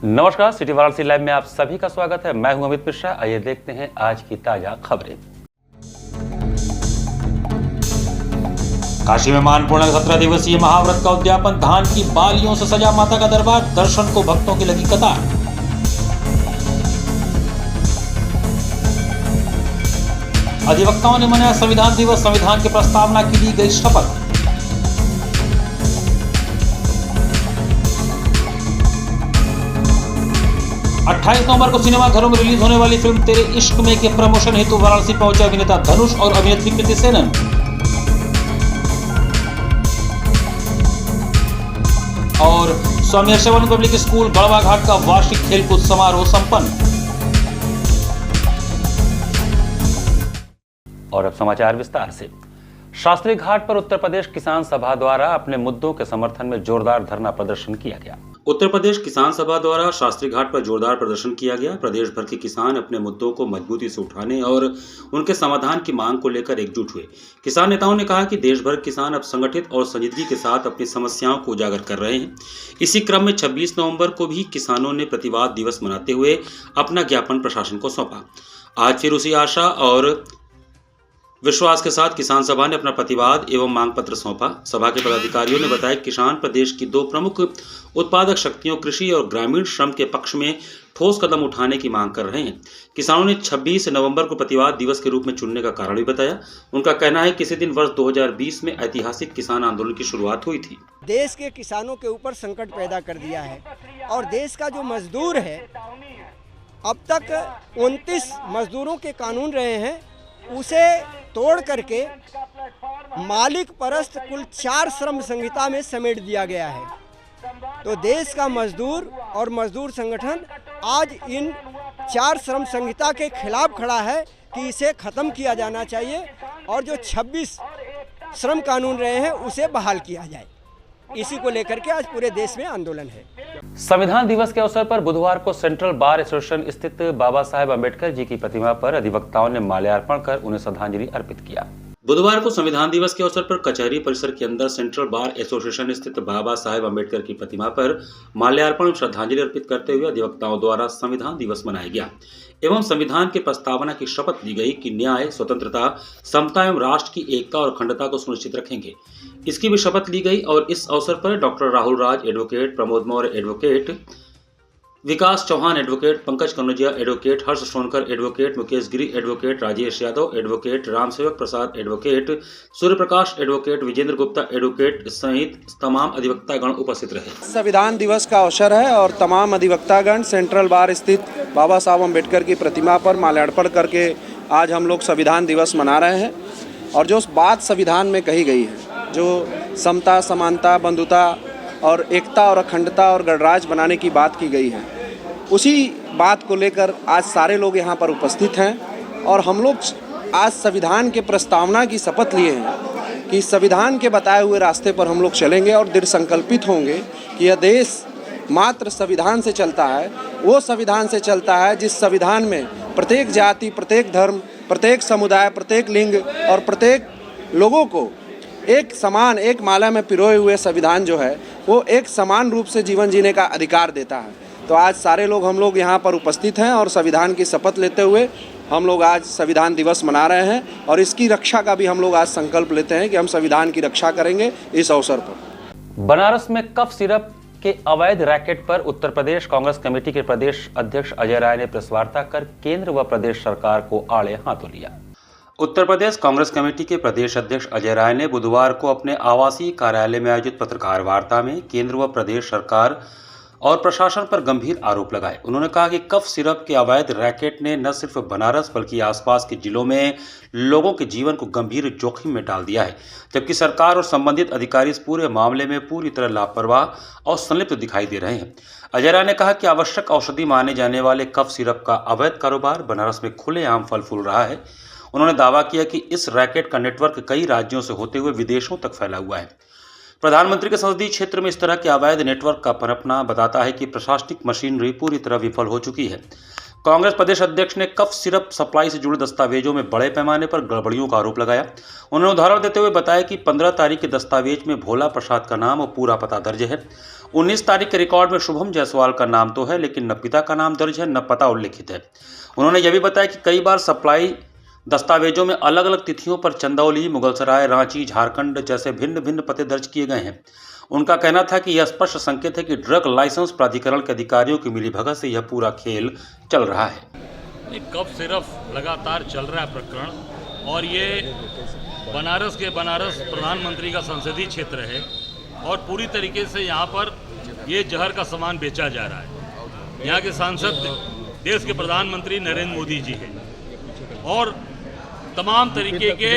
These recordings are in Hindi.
नमस्कार, सिटी वाराणसी लाइव में आप सभी का स्वागत है। मैं हूं अमित मिश्रा। आइए देखते हैं आज की ताजा खबरें। काशी में मानपूर्ण 17 दिवसीय महाव्रत का उद्यापन, धान की बालियों से सजा माता का दरबार, दर्शन को भक्तों की लगी कतार। अधिवक्ताओं ने मनाया संविधान दिवस, संविधान की प्रस्तावना की दी गई शपथ। नवंबर को सिनेमा घरों में रिलीज होने वाली फिल्म तेरे इश्क में के प्रमोशन हेतु वाराणसी पहुंचे अभिनेता धनुष और अभिनेत्री कृति सेनन। और स्वामी हर्षवर्धन पब्लिक स्कूल गढ़वा घाट का वार्षिक खेलकूद समारोह संपन्न। और अब समाचार विस्तार से। शास्त्री घाट पर उत्तर प्रदेश किसान सभा द्वारा अपने मुद्दों के समर्थन में जोरदार धरना प्रदर्शन किया गया। उत्तर प्रदेश किसान सभा द्वारा शास्त्री घाट पर जोरदार प्रदर्शन किया गया। प्रदेश भर के किसान अपने मुद्दों को मजबूती से उठाने और उनके समाधान की मांग को लेकर एकजुट हुए। किसान नेताओं ने कहा कि देश भर के किसान अब संगठित और संजीदगी के साथ अपनी समस्याओं को उजागर कर रहे हैं। इसी क्रम में 26 नवंबर को भी किसानों ने प्रतिवाद दिवस मनाते हुए अपना ज्ञापन प्रशासन को सौंपा। आज फिर उसी आशा और विश्वास के साथ किसान सभा ने अपना प्रतिवाद एवं मांग पत्र सौंपा। सभा के पदाधिकारियों ने बताया कि किसान प्रदेश की दो प्रमुख उत्पादक शक्तियों कृषि और ग्रामीण श्रम के पक्ष में ठोस कदम उठाने की मांग कर रहे हैं। किसानों ने 26 नवंबर को प्रतिवाद दिवस के रूप में चुनने का कारण भी बताया। उनका कहना है कि इसी दिन वर्ष 2020 में ऐतिहासिक किसान आंदोलन की शुरुआत हुई थी। देश के किसानों के ऊपर संकट पैदा कर दिया है और देश का जो मजदूर है, अब तक 29 मजदूरों के कानून रहे हैं, उसे तोड़ करके मालिक परस्त कुल 4 श्रम संहिता में समेट दिया गया है। तो देश का मजदूर और मजदूर संगठन आज इन 4 श्रम संहिता के खिलाफ खड़ा है कि इसे खत्म किया जाना चाहिए और जो 26 श्रम कानून रहे हैं उसे बहाल किया जाए। इसी को लेकर के आज पूरे देश में आंदोलन है। संविधान दिवस के अवसर पर बुधवार को सेंट्रल बार एसोसिएशन स्थित बाबा साहेब अम्बेडकर जी की प्रतिमा पर अधिवक्ताओं ने माल्यार्पण कर उन्हें श्रद्धांजलि अर्पित किया। बुधवार को संविधान दिवस के अवसर पर कचहरी परिसर के अंदर सेंट्रल बार एसोसिएशन स्थित बाबा साहेब अम्बेडकर की प्रतिमा पर माल्यार्पण और श्रद्धांजलि अर्पित करते हुए अधिवक्ताओं द्वारा संविधान दिवस मनाया गया एवं संविधान की प्रस्तावना की शपथ ली गई कि न्याय, स्वतंत्रता, समता एवं राष्ट्र की एकता और अखंडता को सुनिश्चित रखेंगे। इसकी भी शपथ ली गई और इस अवसर पर doctor Rahul Raj advocate, Pramod Maurya advocate, विकास चौहान एडवोकेट, पंकज कन्नौजिया एडवोकेट, हर्ष सोनकर एडवोकेट, मुकेश गिरी एडवोकेट, राजेश यादव एडवोकेट, रामसेवक प्रसाद advocate, Surya Prakash advocate, Vijendra Gupta advocate सहित तमाम अधिवक्तागण उपस्थित रहे। संविधान दिवस का अवसर है और तमाम अधिवक्तागण सेंट्रल बार स्थित बाबा साहब अम्बेडकर की प्रतिमा पर माल्यार्पण करके आज हम लोग संविधान दिवस मना रहे हैं। और जो बात संविधान में कही गई है, जो समता, समानता, बंधुता और एकता और अखंडता और गणराज्य बनाने की बात की गई है, उसी बात को लेकर आज सारे लोग यहाँ पर उपस्थित हैं और हम लोग आज संविधान के प्रस्तावना की शपथ लिए हैं कि संविधान के बताए हुए रास्ते पर हम लोग चलेंगे और दृढ़ संकल्पित होंगे कि यह देश मात्र संविधान से चलता है। वो संविधान से चलता है जिस संविधान में प्रत्येक जाति, प्रत्येक धर्म, प्रत्येक समुदाय, प्रत्येक लिंग और प्रत्येक लोगों को एक समान, एक माला में पिरोए हुए संविधान जो है वो एक समान रूप से जीवन जीने का अधिकार देता है। तो आज सारे लोग हम लोग यहाँ पर उपस्थित हैं और संविधान की शपथ लेते हुए हम लोग आज संविधान दिवस मना रहे हैं और इसकी रक्षा का भी हम लोग आज संकल्प लेते हैं कि हम संविधान की रक्षा करेंगे। इस अवसर पर बनारस में कफ सिरप के अवैध रैकेट पर उत्तर प्रदेश कांग्रेस कमेटी के प्रदेश अध्यक्ष अजय राय ने प्रेस वार्ता कर केंद्र व प्रदेश सरकार को आड़े हाथों लिया। उत्तर प्रदेश कांग्रेस कमेटी के प्रदेश अध्यक्ष अजय राय ने बुधवार को अपने आवासीय कार्यालय में आयोजित पत्रकार वार्ता में केंद्र व प्रदेश सरकार और प्रशासन पर गंभीर आरोप लगाए। उन्होंने कहा कि कफ सिरप के अवैध रैकेट ने न सिर्फ बनारस बल्कि आसपास के जिलों में लोगों के जीवन को गंभीर जोखिम में डाल दिया है, जबकि सरकार और संबंधित अधिकारी इस पूरे मामले में पूरी तरह लापरवाह और संलिप्त दिखाई दे रहे हैं। अजय राय ने कहा कि आवश्यक औषधि माने जाने वाले कफ सिरप का अवैध कारोबार बनारस में खुलेआम फल फूल रहा है। उन्होंने दावा किया कि इस रैकेट का नेटवर्क कई राज्यों से होते हुए विदेशों तक फैला हुआ है। प्रधानमंत्री के संसदीय क्षेत्र में इस तरह के अवैध नेटवर्क का पनपना बताता है कि प्रशासनिक मशीनरी पूरी तरह विफल हो चुकी है। कांग्रेस प्रदेश अध्यक्ष ने कफ सिरप सप्लाई से जुड़े दस्तावेजों में बड़े पैमाने पर गड़बड़ियों का आरोप लगाया। उन्होंने उदाहरण देते हुए बताया कि 15 तारीख के दस्तावेज में भोला प्रसाद का नाम और पूरा पता दर्ज है। 19 तारीख के रिकॉर्ड में शुभम जायसवाल का नाम तो है, लेकिन न पिता का नाम दर्ज है न पता उल्लिखित है। उन्होंने यह भी बताया कि कई बार सप्लाई दस्तावेजों में अलग अलग तिथियों पर चंदौली, मुगलसराय, रांची, झारखंड जैसे भिन्न भिन्न पते दर्ज किए गए हैं। उनका कहना था कि यह स्पष्ट संकेत है कि ड्रग लाइसेंस प्राधिकरण के अधिकारियों की मिलीभगत से यह पूरा खेल चल रहा है। ये कफ सिर्फ लगातार चल रहा है प्रकरण, और ये बनारस प्रधानमंत्री का संसदीय क्षेत्र है और पूरी तरीके से यहाँ पर ये जहर का सामान बेचा जा रहा है। यहाँ के सांसद देश के प्रधानमंत्री नरेंद्र मोदी जी हैं और तमाम तरीके के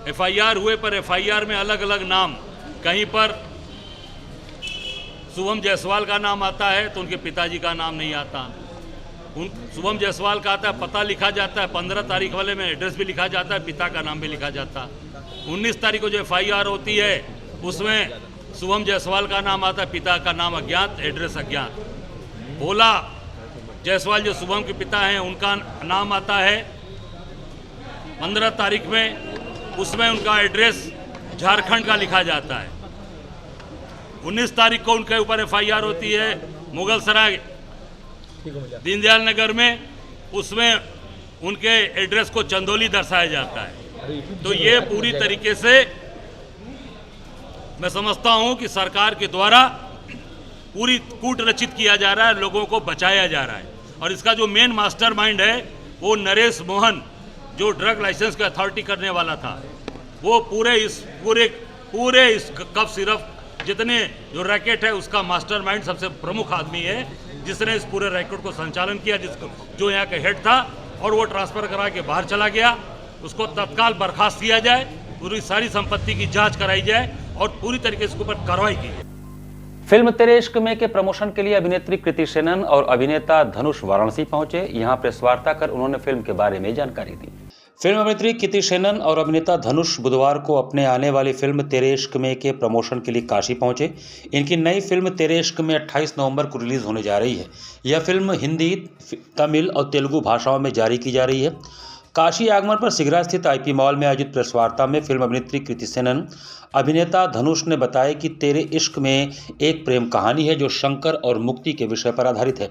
एफआईआर हुए, पर एफआईआर में अलग अलग नाम, कहीं पर शुभम जायसवाल का नाम आता है तो उनके पिताजी का नाम नहीं आता। शुभम जायसवाल का आता है, पता लिखा जाता है, 15 तारीख वाले में एड्रेस भी लिखा जाता है, पिता का नाम भी लिखा जाता है। 19 तारीख को जो एफआईआर होती है उसमें शुभम जायसवाल का नाम आता है, पिता का नाम अज्ञात, एड्रेस अज्ञात। भोला जायसवाल जो शुभम के पिता हैं उनका नाम आता है 15 तारीख में, उसमें उनका एड्रेस झारखंड का लिखा जाता है। 19 तारीख को उनके ऊपर एफआईआर होती है मुगलसराय दीनदयाल नगर में, उसमें उनके एड्रेस को चंदौली दर्शाया जाता है। तो ये पूरी तरीके से मैं समझता हूं कि सरकार के द्वारा पूरी कूट रचित किया जा रहा है, लोगों को बचाया जा रहा है। और इसका जो मेन मास्टरमाइंड है वो नरेश मोहन, जो ड्रग लाइसेंस का अथॉरिटी करने वाला था, वो पूरे इस कफ सिरप जितने जो रैकेट है उसका मास्टरमाइंड सबसे प्रमुख आदमी है, जिसने इस पूरे रैकेट को संचालन किया, जो यहाँ का हेड था, और वो ट्रांसफर करा के बाहर चला गया। उसको तत्काल बर्खास्त किया जाए, पूरी सारी संपत्ति की जांच कराई जाए और पूरी तरीके से इसके ऊपर कार्रवाई की जाए। फिल्म तेरे इश्क में के प्रमोशन के लिए अभिनेत्री कृति सेनन और अभिनेता धनुष वाराणसी पहुंचे। यहां प्रेस वार्ता कर उन्होंने फिल्म के बारे में जानकारी दी। फिल्म अभिनेत्री कृति सेनन और अभिनेता धनुष बुधवार को अपने आने वाली फिल्म तेरे इश्क में के प्रमोशन के लिए काशी पहुंचे। इनकी नई फिल्म तेरे इश्क में 28 नवंबर को रिलीज होने जा रही है। यह फिल्म हिंदी, तमिल और तेलुगु भाषाओं में जारी की जा रही है। काशी आगमन पर सिगरा स्थित आईपी मॉल में आयोजित प्रेस वार्ता में फिल्म अभिनेत्री कृति सेनन, अभिनेता धनुष ने बताया कि तेरे इश्क में एक प्रेम कहानी है जो शंकर और मुक्ति के विषय पर आधारित है।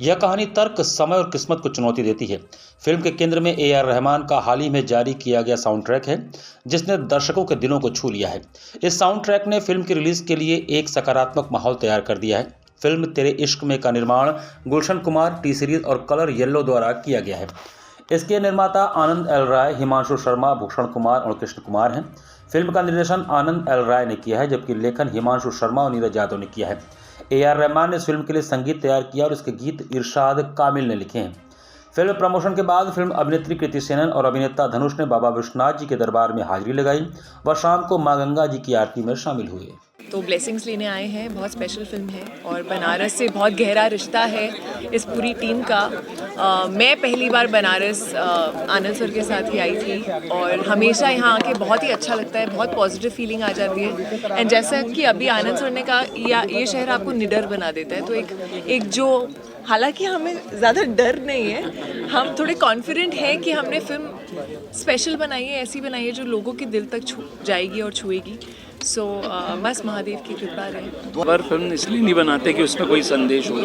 यह कहानी तर्क, समय और किस्मत को चुनौती देती है। फिल्म के केंद्र में AR रहमान का हाल ही में जारी किया गया साउंड ट्रैक है, जिसने दर्शकों के दिलों को छू लिया है। इस साउंड ट्रैक ने फिल्म की रिलीज के लिए एक सकारात्मक माहौल तैयार कर दिया है। फिल्म तेरे इश्क में का निर्माण गुलशन कुमार, टी सीरीज और कलर येलो द्वारा किया गया है। इसके निर्माता आनंद एल राय, हिमांशु शर्मा, भूषण कुमार और कृष्ण कुमार हैं। फिल्म का निर्देशन आनंद एल राय ने किया है, जबकि लेखन हिमांशु शर्मा और नीरज यादव ने किया है। AR रहमान ने इस फिल्म के लिए संगीत तैयार किया और इसके गीत इरशाद कामिल ने लिखे हैं। फिल्म प्रमोशन के बाद फिल्म अभिनेत्री कृति सेनन और अभिनेता धनुष ने बाबा विश्वनाथ जी के दरबार में हाजिरी लगाई व शाम को मां गंगा जी की आरती में शामिल हुए। तो ब्लेसिंग्स लेने आए हैं। बहुत स्पेशल फिल्म है और बनारस से बहुत गहरा रिश्ता है इस पूरी टीम का। मैं पहली बार बनारस आनंद सर के साथ ही आई थी और हमेशा यहाँ आके बहुत ही अच्छा लगता है, बहुत पॉजिटिव फीलिंग आ जाती है। एंड जैसा कि अभी आनंद सर ने कहा, ये शहर आपको निडर बना देता है। तो एक जो, हालांकि हमें ज़्यादा डर नहीं है, हम थोड़े कॉन्फिडेंट हैं कि हमने फिल्म स्पेशल बनाई है, ऐसी बनाई है जो लोगों के दिल तक छू जाएगी और छुएगी। सो बस महादेव की कृपा रहे। दो बार फिल्म इसलिए नहीं बनाते कि उसमें कोई संदेश हो।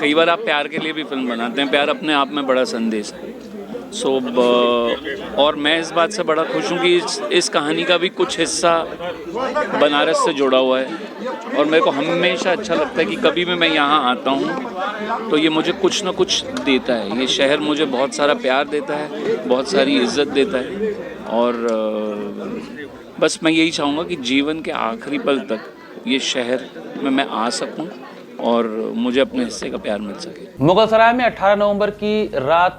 कई बार आप प्यार के लिए भी फिल्म बनाते हैं, प्यार अपने आप में बड़ा संदेश है। और मैं इस बात से बड़ा खुश हूँ कि इस कहानी का भी कुछ हिस्सा बनारस से जुड़ा हुआ है और मेरे को हमेशा अच्छा लगता है कि कभी भी मैं यहाँ आता हूँ तो ये मुझे कुछ ना कुछ देता है। ये शहर मुझे बहुत सारा प्यार देता है, बहुत सारी इज्जत देता है और बस मैं यही चाहूँगा कि जीवन के आखिरी पल तक ये शहर में मैं आ सकूँ और मुझे अपने हिस्से का प्यार मिल सके। मुगलसराय में 18 नवंबर की रात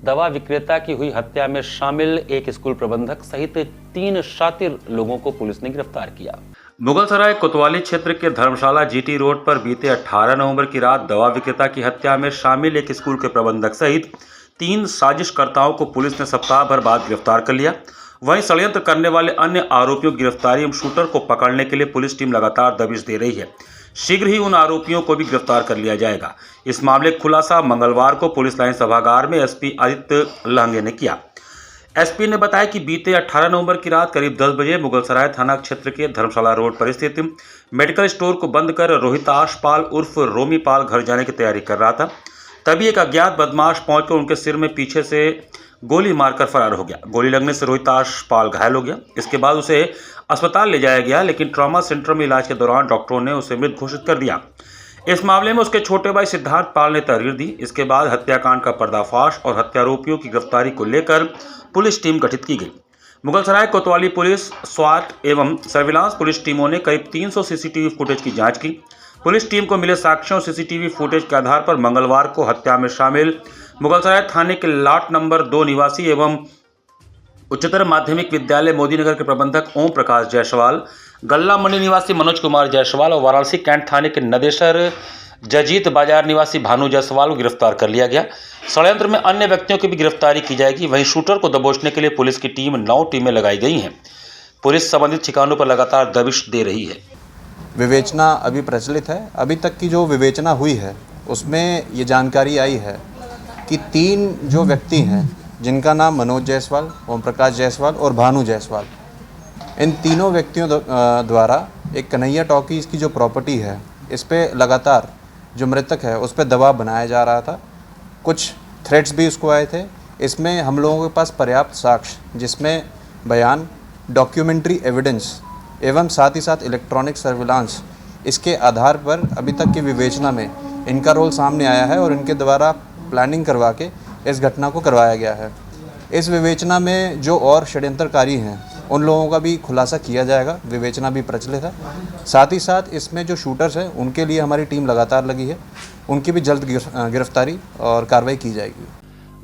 दवा विक्रेता की हुई हत्या में शामिल एक स्कूल प्रबंधक सहित 3 शातिर लोगों को पुलिस ने गिरफ्तार किया। मुगलसराय कोतवाली क्षेत्र के धर्मशाला GT रोड पर बीते 18 नवंबर की रात दवा विक्रेता की हत्या में शामिल एक स्कूल के प्रबंधक सहित 3 साजिशकर्ताओं को पुलिस ने सप्ताह भर बाद गिरफ्तार कर लिया। वहीं षड्यंत्र करने वाले अन्य आरोपियों की गिरफ्तारी एवं शूटर को पकड़ने के लिए पुलिस टीम लगातार दबिश दे रही है। शीघ्र ही उन आरोपियों को भी गिरफ्तार कर लिया जाएगा। इस मामले का खुलासा मंगलवार को पुलिस लाइन सभागार में SP आदित्य लहंगे ने किया। एसपी ने बताया कि बीते 18 नवंबर की रात करीब 10 बजे मुगलसराय थाना क्षेत्र के धर्मशाला रोड पर स्थित मेडिकल स्टोर को बंद कर रोहिताश पाल उर्फ रोमी पाल घर जाने की तैयारी कर रहा था। तभी एक अज्ञात बदमाश पहुंचकर उनके सिर में पीछे से गोली मारकर फरार हो गया। गोली लगने से रोहिताश पाल घायल हो गया। इसके बाद उसे अस्पताल ले जाया गया, लेकिन ट्रॉमा सेंटर में इलाज के दौरान डॉक्टरों ने उसे मृत घोषित कर दिया। इस मामले में उसके छोटे भाई सिद्धार्थ पाल ने तहरीर दी। इसके बाद हत्याकांड का पर्दाफाश और हत्यारोपियों की गिरफ्तारी को लेकर पुलिस टीम गठित की गई। मुगलसराय कोतवाली पुलिस, स्वाट एवं सर्विलांस पुलिस टीमों ने करीब 300 सीसीटीवी फुटेज की जांच की। पुलिस टीम को मिले साक्ष्यों और सीसीटीवी फुटेज के आधार पर मंगलवार को हत्या में शामिल मुगलसराय थाने के लाट नंबर 2 निवासी एवं उच्चतर माध्यमिक विद्यालय मोदीनगर के प्रबंधक ओम प्रकाश जायसवाल, गल्ला मंडी निवासी मनोज कुमार जायसवाल और वाराणसी कैंट थाने के नदेसर जजीत बाजार निवासी भानु जायसवाल को गिरफ्तार कर लिया गया। षड्यंत्र में अन्य व्यक्तियों की भी गिरफ्तारी की जाएगी। वहीं शूटर को दबोचने के लिए पुलिस की टीम 9 टीमें लगाई गई हैं। पुलिस संबंधित ठिकानों पर लगातार दबिश दे रही है। विवेचना अभी प्रचलित है। अभी तक की जो विवेचना हुई है उसमें ये जानकारी आई है कि 3 जो व्यक्ति हैं जिनका नाम मनोज जायसवाल, ओम प्रकाश जायसवाल और भानु जायसवाल, इन तीनों व्यक्तियों द्वारा एक कन्हैया टॉकीज़ की जो प्रॉपर्टी है इस पे लगातार जो मृतक है उस पर दबाव बनाया जा रहा था। कुछ थ्रेट्स भी उसको आए थे। इसमें हम लोगों के पास पर्याप्त साक्ष्य जिसमें बयान, डॉक्यूमेंट्री एविडेंस एवं साथ ही साथ इलेक्ट्रॉनिक सर्विलांस, इसके आधार पर अभी तक की विवेचना में इनका रोल सामने आया है और इनके द्वारा प्लानिंग करवा के इस घटना को करवाया गया है। इस विवेचना में जो और षड्यंत्रकारी हैं उन लोगों का भी खुलासा किया जाएगा। विवेचना भी प्रचलित है। साथ ही साथ इसमें जो शूटर्स हैं उनके लिए हमारी टीम लगातार लगी है। उनकी भी जल्द गिरफ्तारी और कार्रवाई की जाएगी।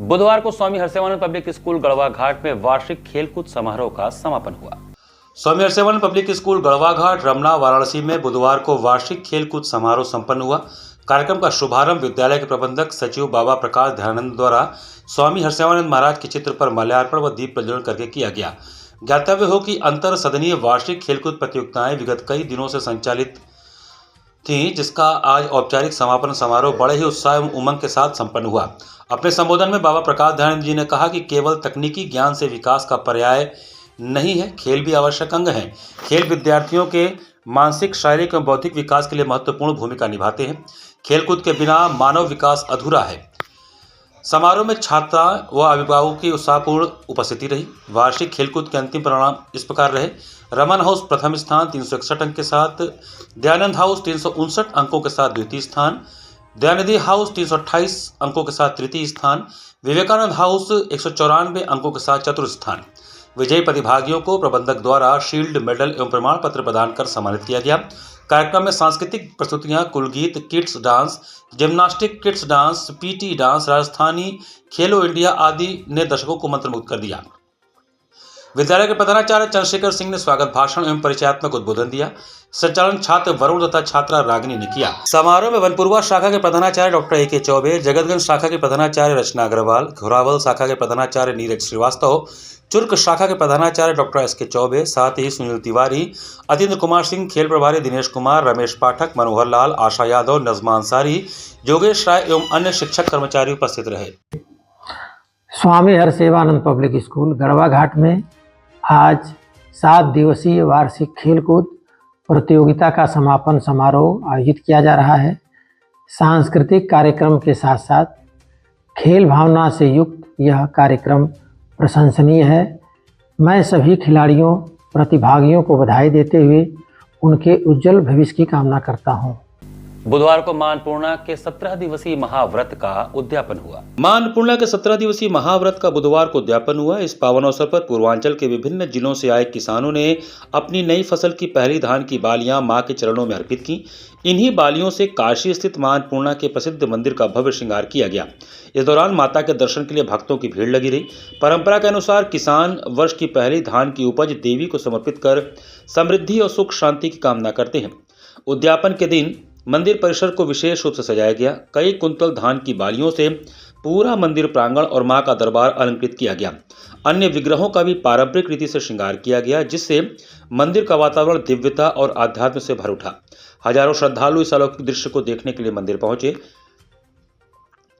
बुधवार को स्वामी हर्षवर्धन पब्लिक स्कूल गढ़वा घाट में वार्षिक खेलकूद समारोह का समापन हुआ। स्वामी हर्षवर्धन पब्लिक स्कूल गढ़वा घाट, रमना, वाराणसी में बुधवार को वार्षिक खेलकूद समारोह संपन्न हुआ। कार्यक्रम का शुभारंभ विद्यालय के प्रबंधक सचिव बाबा प्रकाश दयानंद द्वारा स्वामी हर्षवर्धन महाराज के चित्र पर माल्यार्पण व दीप प्रज्वलन करके किया गया। ज्ञातव्य हो कि अंतर सदनीय वार्षिक खेलकूद प्रतियोगिताएं विगत कई दिनों से संचालित थी, जिसका आज औपचारिक समापन समारोह बड़े ही उत्साह एवं उमंग के साथ संपन्न हुआ। अपने संबोधन में बाबा प्रकाश दयानंद जी ने कहा कि केवल तकनीकी ज्ञान से विकास का पर्याय नहीं है, खेल भी आवश्यक अंग है। खेल विद्यार्थियों के मानसिक, शारीरिक एवं बौद्धिक विकास के लिए महत्वपूर्ण भूमिका निभाते हैं। खेलकूद के बिना मानव विकास अधूरा है। समारोह में छात्रा व अभिभावकों की उत्साहपूर्ण उपस्थिति रही। वार्षिक खेलकूद के अंतिम परिणाम इस प्रकार रहे। रमन हाउस प्रथम स्थान 361 अंक के साथ, दयानंद हाउस 359 अंकों के साथ द्वितीय स्थान, दयानिधि हाउस 328 अंकों के साथ तृतीय स्थान, विवेकानंद हाउस 194 अंकों के साथ चतुर्थ स्थान। विजयी प्रतिभागियों को प्रबंधक द्वारा शील्ड, मेडल एवं प्रमाण पत्र प्रदान कर सम्मानित किया गया। कार्यक्रम में सांस्कृतिक प्रस्तुतियां, कुलगीत, kids dance, gymnastic, kids dance, PT dance, Rajasthani, Khelo India आदि ने दर्शकों को मंत्रमुग्ध कर दिया। विद्यालय के प्रधानाचार्य चंद्रशेखर सिंह ने स्वागत भाषण एवं परिचयात्मक उद्बोधन दिया। संचालन छात्र वरुण तथा छात्रा रागिनी ने किया। समारोह में वनपुरवा शाखा के प्रधानाचार्य डॉक्टर ए.के. चौबे, जगतगंज शाखा के प्रधानाचार्य रचना अग्रवाल, घोरावल शाखा के प्रधानाचार्य नीरज श्रीवास्तव, चुर्क शाखा के प्रधानाचार्य डॉक्टर एस.के. चौबे, साथ ही सुनील तिवारी, अतीन्द्र कुमार सिंह, खेल प्रभारी दिनेश कुमार, रमेश पाठक, मनोहर लाल, आशा यादव, नजमा अंसारी, योगेश राय एवं अन्य शिक्षक कर्मचारी उपस्थित रहे। स्वामी हर्षेवानंद पब्लिक स्कूल गढ़वा घाट में आज 7 दिवसीय वार्षिक खेलकूद प्रतियोगिता का समापन समारोह आयोजित किया जा रहा है। सांस्कृतिक कार्यक्रम के साथ साथ खेल भावना से युक्त यह कार्यक्रम प्रशंसनीय है। मैं सभी खिलाड़ियों, प्रतिभागियों को बधाई देते हुए उनके उज्जवल भविष्य की कामना करता हूं। बुधवार को मां अन्नपूर्णा के 17 दिवसीय महाव्रत का उद्यापन हुआ। मां अन्नपूर्णा के 17 दिवसीय महाव्रत का बुधवार को उद्यापन हुआ। इस पावन अवसर पर पूर्वांचल के विभिन्न जिलों से आए किसानों ने अपनी नई फसल की पहली धान की बालियां मां के चरणों में अर्पित की। इन्हीं बालियों से काशी स्थित मां अन्नपूर्णा के प्रसिद्ध मंदिर का भव्य श्रृंगार किया गया। इस दौरान माता के दर्शन के लिए भक्तों की भीड़ लगी रही। परंपरा के अनुसार किसान वर्ष की पहली धान की उपज देवी को समर्पित कर समृद्धि और सुख शांति की कामना करते हैं। उद्यापन के दिन मंदिर परिसर को विशेष रूप से सजाया गया। कई कुंतल धान की बालियों से पूरा मंदिर प्रांगण और मां का दरबार अलंकृत किया गया। अन्य विग्रहों का भी पारंपरिक रीति से श्रृंगार किया गया, जिससे मंदिर का वातावरण दिव्यता और आध्यात्म से भर उठा। हजारों श्रद्धालु इस अलौकिक दृश्य को देखने के लिए मंदिर पहुंचे।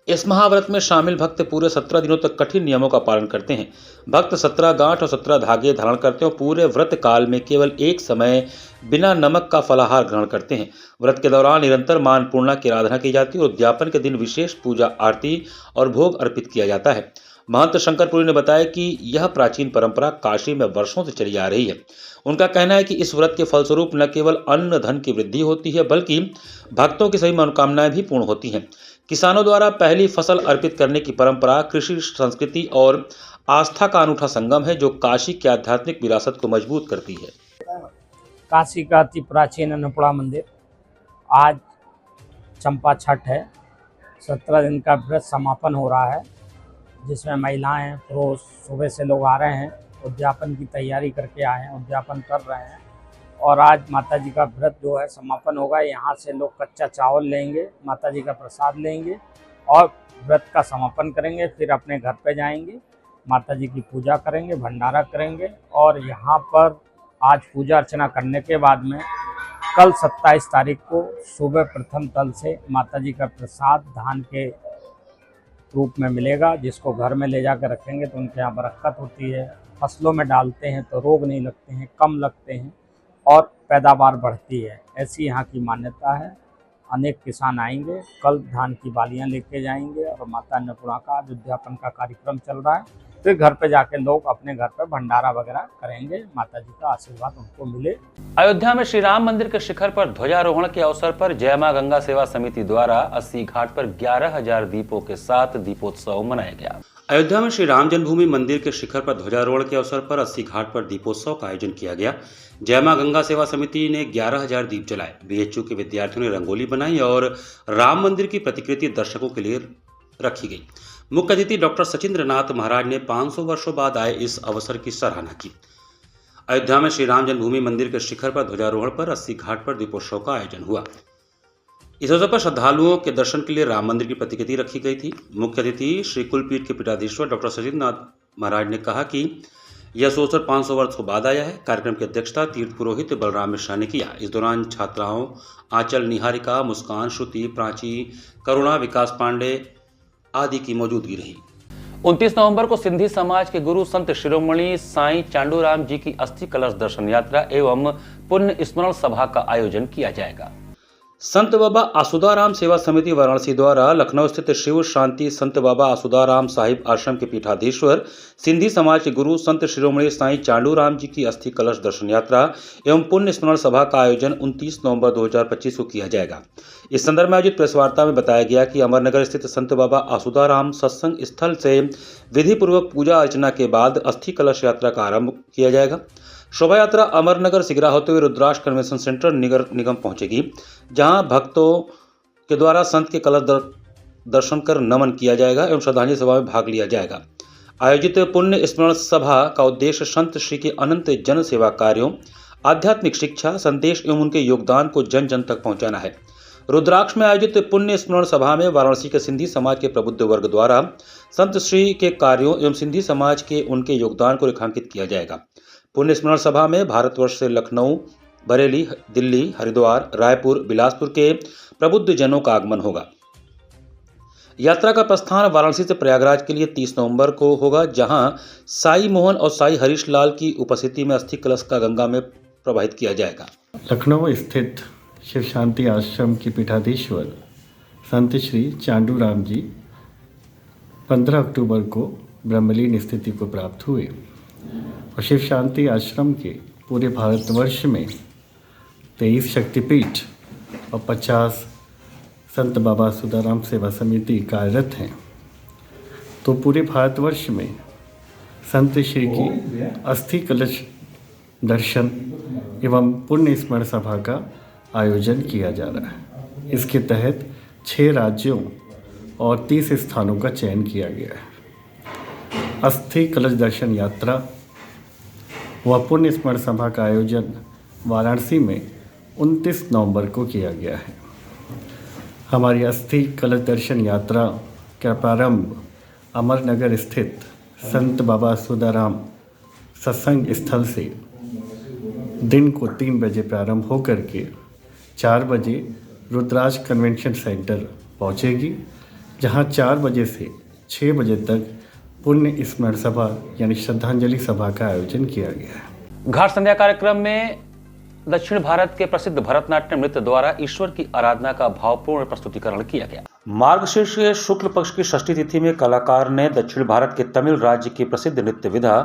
इस महाव्रत में शामिल भक्त पूरे 17 दिनों तक कठिन नियमों का पालन करते हैं। भक्त 17 गांठ और 17 धागे धारण करते हैं और पूरे व्रत काल में केवल एक समय बिना नमक का फलाहार ग्रहण करते हैं। व्रत के दौरान निरंतर मान पूर्णा की आराधना की जाती है और उद्यापन के दिन विशेष पूजा आरती और भोग अर्पित किया जाता है। महंत शंकरपुरी ने बताया कि यह प्राचीन परंपरा काशी में वर्षों से चली आ रही है। उनका कहना है कि इस व्रत के फलस्वरूप न केवल अन्न धन की वृद्धि होती है बल्कि भक्तों की सभी मनोकामनाएं भी पूर्ण होती हैं। किसानों द्वारा पहली फसल अर्पित करने की परंपरा कृषि संस्कृति और आस्था का अनूठा संगम है जो काशी की आध्यात्मिक विरासत को मजबूत करती है। काशी का अति प्राचीन अन्नपूर्णा मंदिर, आज चंपा छठ है। 17 दिन का व्रत समापन हो रहा है, जिसमें महिलाएं पुरुष सुबह से लोग आ रहे हैं, उद्यापन की तैयारी करके आए हैं, उद्यापन कर रहे हैं। और आज माता जी का व्रत जो है समापन होगा। यहाँ से लोग कच्चा चावल लेंगे, माता जी का प्रसाद लेंगे और व्रत का समापन करेंगे। फिर अपने घर पे जाएंगे, माता जी की पूजा करेंगे, भंडारा करेंगे। और यहाँ पर आज पूजा अर्चना करने के बाद में कल 27 तारीख को सुबह प्रथम तल से माता जी का प्रसाद धान के रूप में मिलेगा, जिसको घर में ले जाकर रखेंगे तो उनके यहाँ बरकत होती है। फसलों में डालते हैं तो रोग नहीं लगते हैं, कम लगते हैं और पैदावार बढ़ती है। ऐसी यहाँ की मान्यता है। अनेक किसान आएंगे, कल धान की बालियाँ लेके जाएंगे और माता अन्नपूर्णा का आज उद्यापन का कार्यक्रम चल रहा है। फिर घर पे जाके लोग अपने घर पे भंडारा वगैरह करेंगे, माता जी का आशीर्वाद उनको मिले। अयोध्या में श्री राम मंदिर के शिखर पर ध्वजारोहण के अवसर पर जय मां गंगा सेवा समिति द्वारा 80 घाट पर 11,000 दीपों के साथ दीपोत्सव मनाया गया। अयोध्या में श्री राम जन्मभूमि मंदिर के शिखर पर ध्वजारोहण के अवसर पर 80 घाट पर दीपोत्सव का आयोजन किया गया। जय मां गंगा सेवा समिति ने 11,000 दीप जलाए। बीएचयू के विद्यार्थियों ने रंगोली बनाई और राम मंदिर की प्रतिकृति दर्शकों के लिए रखी गई। मुख्य अतिथि डॉक्टर सचिंद्र नाथ महाराज ने 500 वर्षों बाद आए इस अवसर की सराहना की। अयोध्या में श्री राम जन्मभूमि मंदिर के शिखर पर ध्वजारोहण पर 80 घाट पर दीपोत्सव का आयोजन हुआ। इस अवसर पर श्रद्धालुओं के दर्शन के लिए राम मंदिर की प्रतिकृति रखी गई थी। मुख्य अतिथि श्री कुलपीठ के पीठाधीश्वर डॉक्टर सचिंद्र नाथ महाराज ने कहा कि यह अवसर 500 वर्षों बाद आया है। कार्यक्रम की अध्यक्षता तीर्थ पुरोहित बलराम मिश्रा ने किया। इस दौरान छात्राओं आंचल, निहारिका, मुस्कान, श्रुति, प्राची, करुणा, विकास पांडे आदि की मौजूदगी रही। 29 नवंबर को सिंधी समाज के गुरु संत शिरोमणि साईं चांडूराम जी की अस्थि कलश दर्शन यात्रा एवं पुण्य स्मरण सभा का आयोजन किया जाएगा। संत बाबा आसुदाराम सेवा समिति वाराणसी द्वारा लखनऊ स्थित शिव शांति संत बाबा आसुदाराम साहिब आश्रम के पीठाधीश्वर सिंधी समाज के गुरु संत शिरोमणि साईं चांडूराम जी की अस्थि कलश दर्शन यात्रा एवं पुण्य स्मरण सभा का आयोजन 29 नवंबर 2025 को किया जाएगा। इस संदर्भ में आयोजित प्रेस वार्ता में बताया गया कि अमरनगर स्थित संत बाबा आसुदाराम सत्संग स्थल से विधि पूर्वक पूजा अर्चना के बाद अस्थि कलश यात्रा का आरंभ किया जाएगा। शोभा यात्रा अमरनगर सिगरा होते हुए रुद्राक्ष कन्वेंशन सेंटर नगर निगम पहुंचेगी, जहां भक्तों के द्वारा संत के कलश दर्शन कर नमन किया जाएगा एवं श्रद्धांजलि सभा में भाग लिया जाएगा। आयोजित पुण्य स्मरण सभा का उद्देश्य संत श्री के अनंत जन सेवा कार्यों, आध्यात्मिक शिक्षा, संदेश एवं उनके योगदान को जन जन तक पहुंचाना है। रुद्राक्ष में आयोजित पुण्य स्मरण सभा में वाराणसी के सिंधी समाज के प्रबुद्ध वर्ग द्वारा संत श्री के कार्यों एवं सिंधी समाज के उनके योगदान को रेखांकित किया जाएगा। पुण्य स्मरण सभा में भारतवर्ष से लखनऊ, बरेली, दिल्ली, हरिद्वार, रायपुर, बिलासपुर के प्रबुद्ध जनों का आगमन होगा। यात्रा का प्रस्थान वाराणसी से प्रयागराज के लिए 30 नवंबर को होगा, जहां साई मोहन और साई हरीश लाल की उपस्थिति में अस्थि कलश का गंगा में प्रवाहित किया जाएगा। लखनऊ स्थित शिव शांति आश्रम के पीठाधीश्वर संत श्री चांडूराम जी 15 अक्टूबर को ब्रह्मलीन स्थिति को प्राप्त हुए और शिव शांति आश्रम के पूरे भारतवर्ष में 23 शक्तिपीठ और 50 संत बाबा सुदाराम सेवा समिति कार्यरत हैं। तो पूरे भारतवर्ष में संत श्री की अस्थि कलश दर्शन एवं पुण्य स्मरण सभा का आयोजन किया जा रहा है। इसके तहत 6 राज्यों और 30 स्थानों का चयन किया गया है। अस्थि कलश दर्शन यात्रा व पुण्य स्मरण सभा का आयोजन वाराणसी में 29 नवंबर को किया गया है। हमारी अस्थि कलश दर्शन यात्रा का प्रारंभ अमरनगर स्थित संत बाबा सुदाराम सत्संग स्थल से दिन को 3 बजे प्रारंभ होकर के 4 बजे रुद्राक्ष कन्वेंशन सेंटर पहुंचेगी, जहां 4 बजे से 6 बजे तक पुण्य स्मरण सभा यानी श्रद्धांजलि सभा का आयोजन किया गया है। घाट संध्या कार्यक्रम में दक्षिण भारत के प्रसिद्ध भरतनाट्यम नृत्य द्वारा ईश्वर की आराधना का भावपूर्ण प्रस्तुतिकरण किया गया। मार्गशीर्ष शुक्ल पक्ष की षष्ठी तिथि में कलाकार ने दक्षिण भारत के तमिल राज्य की प्रसिद्ध नृत्य विधा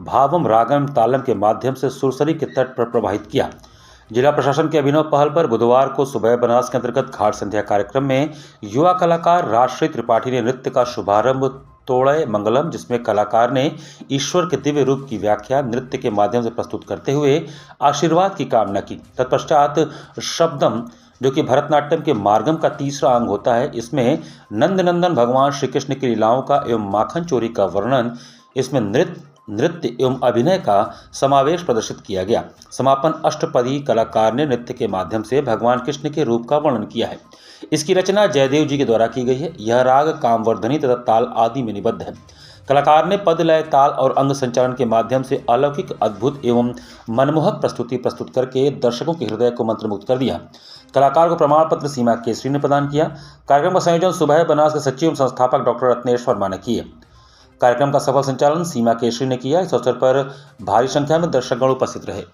भावम रागम तालम के माध्यम से सुरसरी के तट पर प्रवाहित किया। जिला प्रशासन के अभिनव पहल पर बुधवार को सुबह बनारस के अंतर्गत घाट संध्या कार्यक्रम में युवा कलाकार राजश्री त्रिपाठी ने नृत्य का शुभारंभ तोड़े मंगलम, जिसमें कलाकार ने ईश्वर के दिव्य रूप की व्याख्या नृत्य के माध्यम से प्रस्तुत करते हुए आशीर्वाद की कामना की। तत्पश्चात शब्दम, जो कि भरतनाट्यम के मार्गम का तीसरा अंग होता है, इसमें नंदनंदन भगवान श्री कृष्ण की लीलाओं का एवं माखन चोरी का वर्णन, इसमें नृत्य एवं अभिनय का समावेश प्रदर्शित किया गया। समापन अष्टपदी कलाकार ने नृत्य के माध्यम से भगवान कृष्ण के रूप का वर्णन किया है। इसकी रचना जयदेव जी के द्वारा की गई है। यह राग कामवर्धनी तथा ताल आदि में निबद्ध है। कलाकार ने पद, लय, ताल और अंग संचालन के माध्यम से अलौकिक, अद्भुत एवं मनमोहक प्रस्तुति प्रस्तुत करके दर्शकों के हृदय को मंत्रमुग्ध कर दिया। कलाकार को प्रमाण पत्र सीमा केसरी ने प्रदान किया। कार्यक्रम का संयोजन सुबह बनारस के सचिव एवं संस्थापक डॉक्टर रत्नेश वर्मा ने किए। कार्यक्रम का सफल संचालन सीमा केसरी ने किया। इस अवसर पर भारी संख्या में दर्शकगण उपस्थित रहे।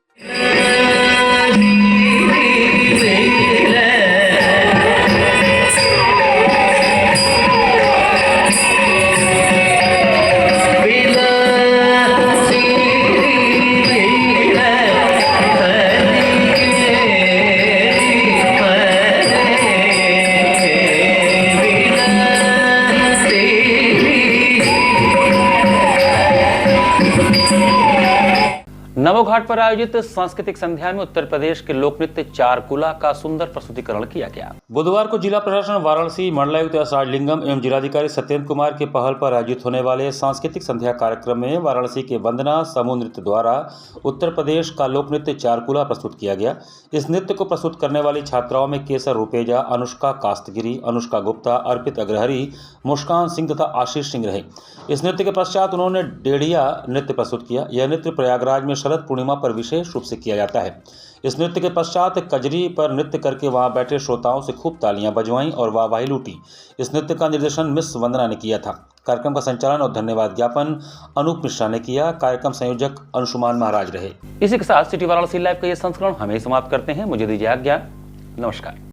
नवोघाट पर आयोजित सांस्कृतिक संध्या में उत्तर प्रदेश के लोक नृत्य चारकुला का सुंदर प्रस्तुतिकरण किया गया। बुधवार को जिला प्रशासन वाराणसी, मंडलायुक्त एस.आर. लिंगम एवं जिलाधिकारी सत्येंद्र कुमार के पहल पर आयोजित होने वाले सांस्कृतिक संध्या कार्यक्रम में वाराणसी के वंदना समूह नृत्य द्वारा उत्तर प्रदेश का लोक नृत्य चारकुला प्रस्तुत किया गया। इस नृत्य को प्रस्तुत करने वाली छात्राओं में केसर रूपेजा, अनुष्का कास्तगिरी, अनुष्का गुप्ता, अर्पित अग्रहरी, मुस्कान सिंह तथा आशीष सिंह रहे। इस नृत्य के पश्चात उन्होंने डेढ़िया नृत्य प्रस्तुत किया। यह नृत्य प्रयागराज में शरद पूर्णिमा पर विशेष रूप से किया जाता है। इस नृत्य के पश्चात कजरी पर नृत्य करके वहां बैठे श्रोताओं से खूब तालियां बजवाईं और वाहवाही लूटी। इस नृत्य का निर्देशन मिस वंदना ने किया था। कार्यक्रम का संचालन और धन्यवाद ज्ञापन अनूप मिश्रा ने किया। कार्यक्रम संयोजक अंशुमान महाराज रहे। इसी के साथ सिटी वाराणसी लाइव का यह संस्करण हमें समाप्त करते हैं। मुझे दीजिए आज्ञा। नमस्कार।